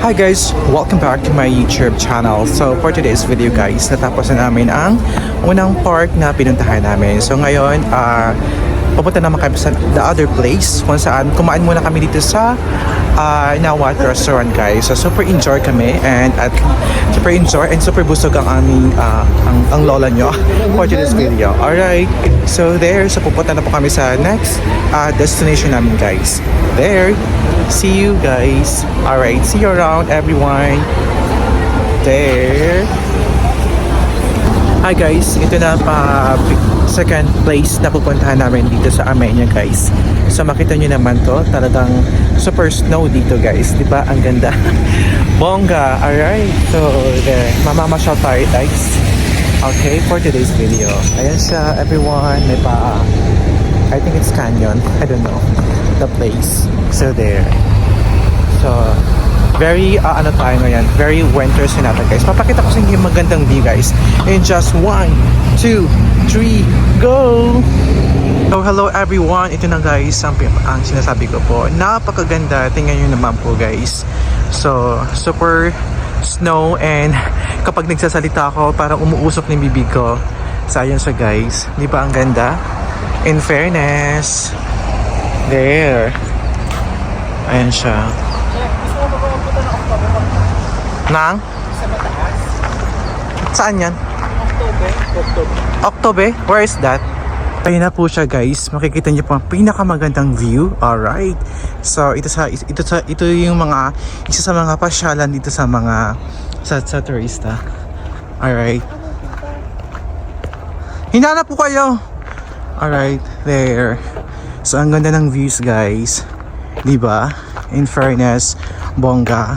Hi guys! Welcome back to my YouTube channel. So for today's video guys, natapos na namin ang unang park na pinuntahan namin. So ngayon, pupunta naman kami sa the other place kung saan kumain muna kami dito sa Nawat restaurant guys. So super enjoy kami and super busog ang aming ang lola nyo for today's video. Alright, so there, so pupunta na po kami sa next destination namin guys. There, see you guys. Alright, see you around everyone. There. Hi guys, ito na pa second place na pupuntahan namin dito sa Armenia guys. So makita nyo naman to, talagang super snow dito guys, di ba? Ang ganda. Bongga. Alright, so there, mamamasyal tayo guys. Okay, for today's video. Ayan siya everyone, may pa I think it's canyon, I don't know the place. So there. So very ano tayo ngayon, very winter sinata guys. Papakita ko sa inyo yung magandang view guys. In just 1, 2, 3, go! So hello everyone, ito na guys ang sinasabi ko po. Napakaganda, tingnan nyo naman po guys. So super snow and kapag nagsasalita ako parang umuusok ng bibig ko. Sayang siya guys, di ba ang ganda? In fairness, there. Ayan siya. Nang? Sa mataas. Saan yan? October. Where is that? Ayun na po siya guys. Makikita niyo po ang pinakamagandang view. Alright. So ito yung mga isa sa mga pasyalan dito sa mga sa turista. Alright. Hinana po kayo. Alright, there. So ang ganda ng views guys. Diba? In fairness, bongga.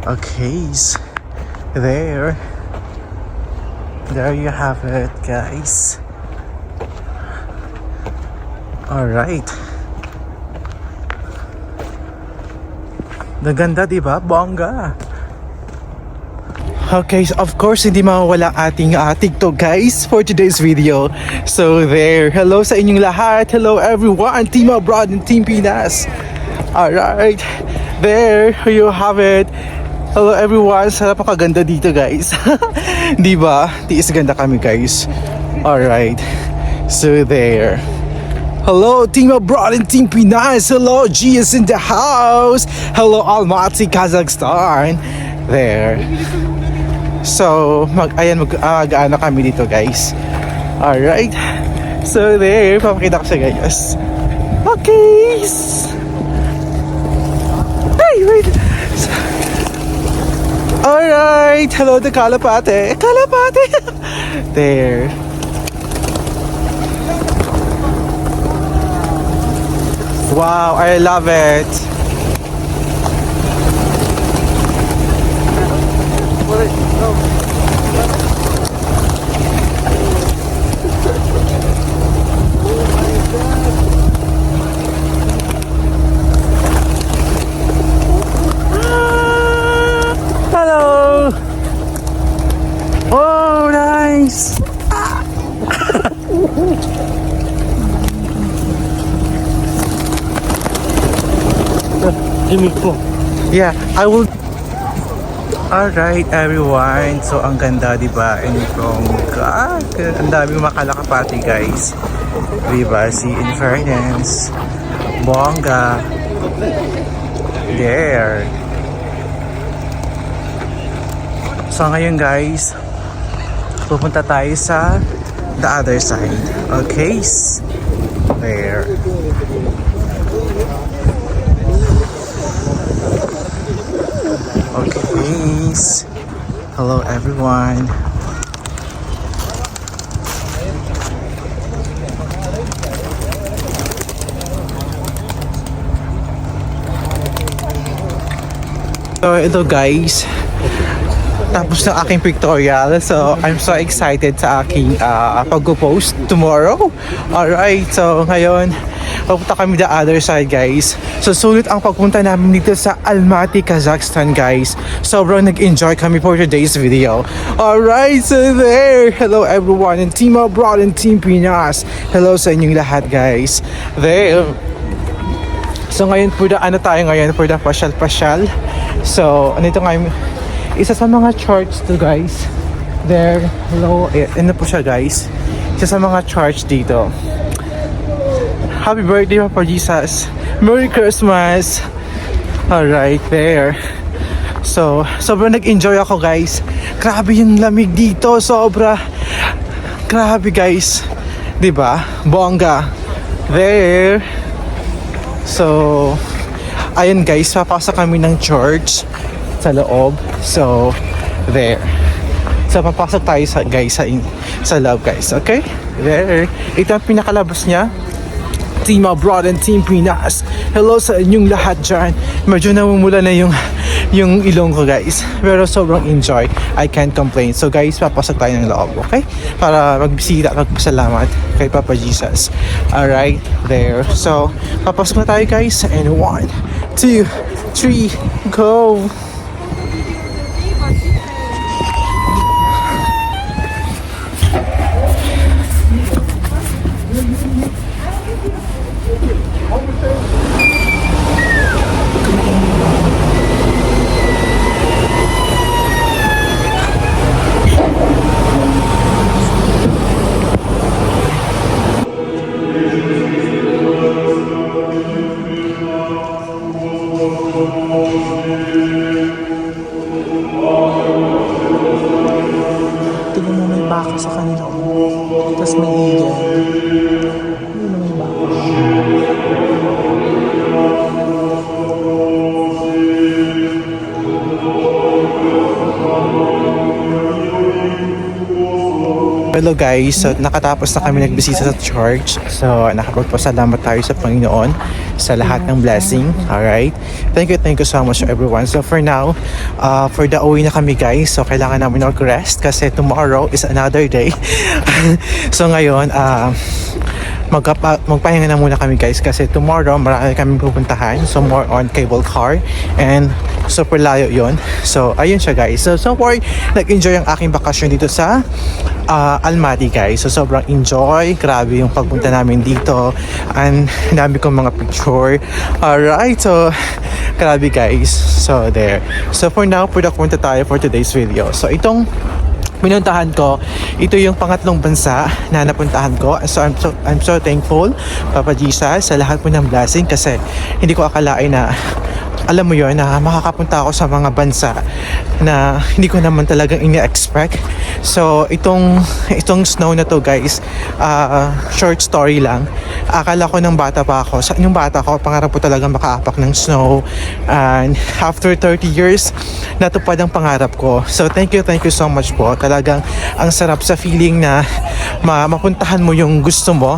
Okay, there you have it guys. Alright, naganda diba? Bongga. Okay, so of course hindi mawawala ating TikTok guys for today's video. So there, hello sa inyong lahat. Hello everyone, Team Abroad and Team Pinas. Alright, there you have it. Hello everyone, sarap ang kaganda dito guys. Diba? Tiis ganda kami guys. Alright, so there. Hello Team Abroad and Team Pinas. Hello G is in the house. Hello Almaty, Kazakhstan. There. So mag-ano kami dito guys. Alright, so there, papakita ko sa guys. Okay. Hey, wait. Alright, hello to Kalapate. Kalapate. There. Wow, I love it. Hello. Oh, nice. Yeah, I will. Alright everyone, so ang ganda diba? And from God, ang daming makalakapati guys. Diba? See, in fairness, bongga. There. So ngayon guys, pupunta tayo sa the other side. Okay? There. Okay. Hello everyone. So ito guys, tapos ng aking pictorial. So I'm so excited sa aking pag-post tomorrow. Alright, so ngayon papunta kami the other side guys. So sulit ang pagpunta namin dito sa Almaty, Kazakhstan guys. Sobrang nag-enjoy kami for today's video. Alright, so there. Hello everyone and Team Abroad and Team Pinas. Hello sa inyong lahat guys. There. So ngayon for the ano tayo ngayon for the pasyal. So andito nga yung isa sa mga church to guys. There, hello, ano po siya guys? Isa sa mga church dito. Happy birthday Papa Jesus. Merry Christmas. Alright, there. So, sobrang nag-enjoy ako guys. Grabe yung lamig dito, sobra. Grabe guys. 'Di ba? Bongga. There. So, ayun guys, papasok kami ng church sa loob. So, there. So, papasok tayo sa loob guys, okay? There. Ito ang pinakalabas niya. Team Abroad and Team Pinas. Hello sa inyong lahat dyan. Medyo namumula na yung ilong ko guys. Pero sobrang enjoy. I can't complain. So guys, papasok tayo ng loob, okay? Para magbisita at magpasalamat kay Papa Jesus. Alright, there. So, papasok na tayo guys. And 1, 2, 3, go! Tingnan mo may baka sa kanila. Tapos may eagle. Ayun may baka. Hello guys, so nakatapos na kami nagbisita sa church. So nakapagpasalamat tayo sa Panginoon sa lahat ng blessing. Alright, thank you so much everyone. So for now, for the uwi na kami guys. So kailangan namin mag-rest kasi tomorrow is another day. So ngayon, magpahinga na muna kami guys kasi tomorrow marami kami pupuntahan. So more on cable car and super layo yon. So ayun siya guys. So far nag-enjoy ang aking bakasyon dito sa Almaty guys. So sobrang enjoy. Grabe yung pagpunta namin dito. And dami kong mga picture. Alright, so grabe guys. So there. So for now, punta tayo for today's video. So itong pinuntahan ko, ito yung pangatlong bansa na napuntahan ko. So I'm so thankful Papa Jesus sa lahat po ng blessing kasi hindi ko akalain na alam mo yun na makakapunta ako sa mga bansa na hindi ko naman talagang ini-expect. So itong snow na to guys, short story lang. Akala ko nung bata pa ako, yung bata ko pangarap ko talagang makaapak ng snow, and after 30 years natupad ang pangarap ko. So thank you so much po. Talagang ang sarap sa feeling na mapuntahan mo yung gusto mo.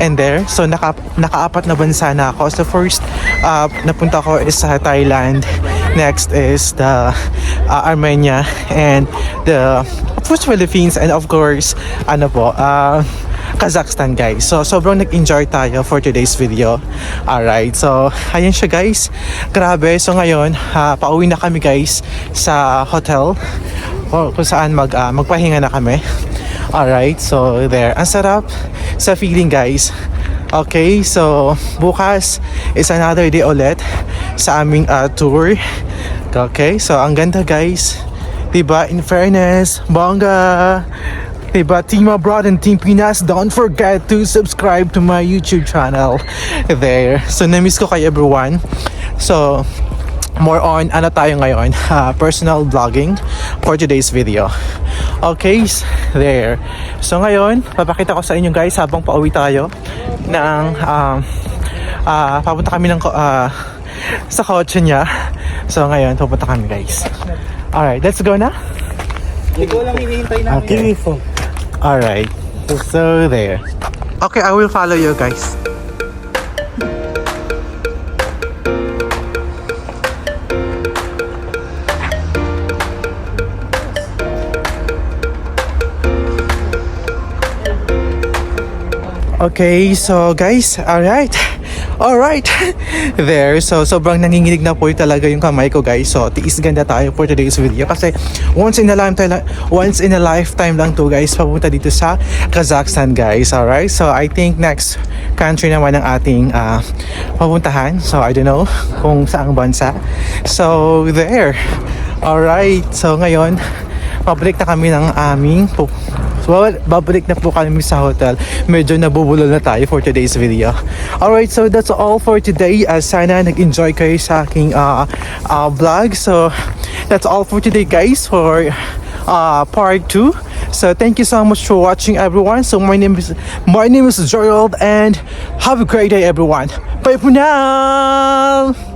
And there, so nakaapat na bansa na ako. So first napunta ko is sa Thailand, next is the Armenia, and the Philippines, and of course Kazakhstan guys. So sobrang nag-enjoy tayo for today's video. Alright, so ayun siya guys. Grabe. So ngayon pauwi na kami guys sa hotel kung saan magpahinga na kami. Alright, so there. Ang sarap sa feeling guys. Okay, so bukas is another day ulit sa aming tour. Okay, so ang ganda guys. Diba, in fairness, bongga. Diba, Team Abroad and Team Pinas, don't forget to subscribe to my YouTube channel. There. So na-miss ko kay everyone. So more on tayo ngayon, personal vlogging for today's video. Okay, there. So ngayon, papakita ko sa inyo guys habang pauwi tayo ng papunta kami ng sa kotse niya. So ngayon, pupunta kami guys. Alright, let's go na. Ikaw lang hinihintay namin. Okay. Alright, so there. Okay, I will follow you guys. Okay, so guys, alright. Alright, there. So, sobrang nanginginig na po talaga yung kamay ko, guys. So, tiis ganda tayo for today's video. Kasi, once in a lifetime lang to, guys, papunta dito sa Kazakhstan, guys. Alright, so I think next country naman ang ating papuntahan. So, I don't know kung saang bansa. So, there. Alright, so ngayon, pabalik na kami ng aming babalik na po kami sa hotel. Medyo nabubulol na tayo for today's video. Alright, so that's all for today. Sana nag-enjoy kayo sa aking vlog. So that's all for today, guys, for part 2. So thank you so much for watching, everyone. So my name is Gerald, and have a great day, everyone. Bye for now.